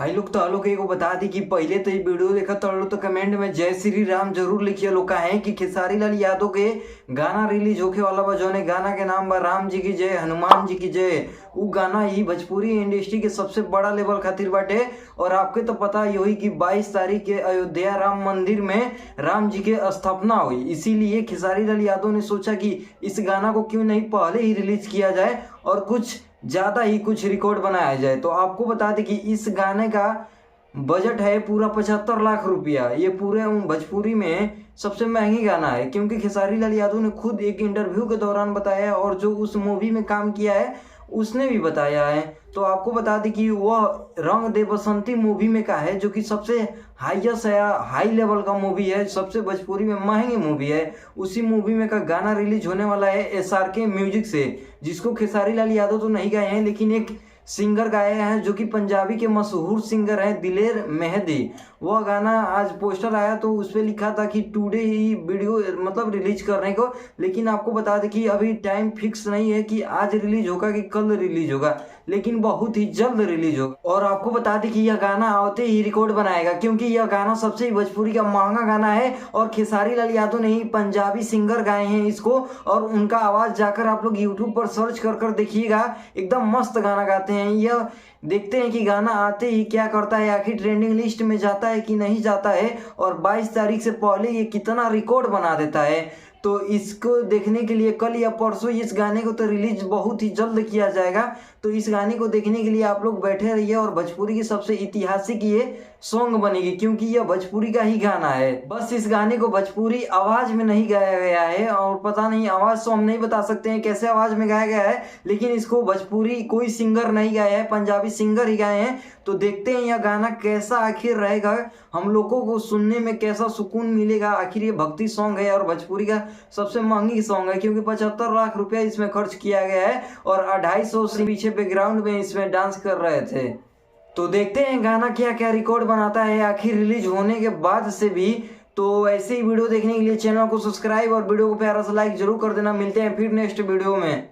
भाई लोग तो लोग एगो बता दी कि पहले तो ये वीडियो देखा तो कमेंट में जय श्री राम जरूर लिखिए लोग। का है कि खेसारी लाल यादव के गाना रिलीज होके वाला बा, जौने गाना के नाम बा राम जी की जय हनुमान जी की जय। उ गाना ही भोजपुरी इंडस्ट्री के सबसे बड़ा लेवल खातिर बाटे। और आपके तो पता ही होई कि 22 तारीख के अयोध्या राम मंदिर में राम जी के स्थापना हुई। इसीलिए खेसारी लाल यादव ने सोचा कि इस गाना को क्यों नहीं पहले ही रिलीज किया जाए और कुछ ज़्यादा ही कुछ रिकॉर्ड बनाया जाए। तो आपको बता दें कि इस गाने का बजट है पूरा 75 लाख रुपया। ये पूरे भोजपुरी में सबसे महंगी गाना है, क्योंकि खेसारी लाल यादव ने खुद एक इंटरव्यू के दौरान बताया और जो उस मूवी में काम किया है उसने भी बताया है। तो आपको बता दें कि वह रंग दे बसंती मूवी में का है, जो कि सबसे हाईएस्ट है, हाई लेवल का मूवी है, सबसे भोजपुरी में महंगी मूवी है। उसी मूवी में का गाना रिलीज होने वाला है SRK म्यूजिक से, जिसको खेसारी लाल यादव तो नहीं गाए हैं लेकिन एक सिंगर गाए हैं जो कि पंजाबी के मशहूर सिंगर हैं दिलेर मेहंदी। वह गाना आज पोस्टर आया तो उस पर लिखा था कि टुडे ही वीडियो मतलब रिलीज करने को। लेकिन आपको बता दें कि अभी टाइम फिक्स नहीं है कि आज रिलीज होगा कि कल रिलीज होगा, लेकिन बहुत ही जल्द रिलीज होगा। और आपको बता दें कि यह गाना आते ही रिकॉर्ड बनाएगा, क्योंकि यह गाना सबसे भोजपुरी का महंगा गाना है और खेसारी लाल यादव ने ही पंजाबी सिंगर गाए हैं इसको। और उनका आवाज जाकर आप लोग यूट्यूब पर सर्च कर देखिएगा, एकदम मस्त गाना गाते हैं। यह देखते हैं कि गाना आते ही क्या करता है, आखिर ट्रेंडिंग लिस्ट में जाता है कि नहीं जाता है, और 22 तारीख से पहले ये कितना रिकॉर्ड बना देता है। तो इसको देखने के लिए कल या परसों इस गाने को तो रिलीज बहुत ही जल्द किया जाएगा। तो इस गाने को देखने के लिए आप लोग बैठे रहिए और भोजपुरी की सबसे ऐतिहासिक ये सॉन्ग बनेगी, क्योंकि यह भोजपुरी का ही गाना है। बस इस गाने को भोजपुरी आवाज में नहीं गाया गया है, और पता नहीं आवाज तो हम नहीं बता सकते हैं कैसे आवाज में गाया गया है, लेकिन इसको भोजपुरी कोई सिंगर नहीं गाया है, पंजाबी सिंगर ही गाए हैं। तो देखते हैं यह गाना कैसा आखिर रहेगा, हम लोगों को सुनने में कैसा सुकून मिलेगा। आखिर ये भक्ति सॉन्ग है और भोजपुरी का सबसे महंगी सॉन्ग है, क्योंकि 75 लाख रुपया इसमें खर्च किया गया है और 250 से पीछे बैकग्राउंड में इसमें डांस कर रहे थे। तो देखते हैं गाना क्या क्या रिकॉर्ड बनाता है आखिर रिलीज होने के बाद से भी। तो ऐसे ही वीडियो देखने के लिए चैनल को सब्सक्राइब और वीडियो को प्यारा सा लाइक जरूर कर देना। मिलते हैं फिर नेक्स्ट वीडियो में।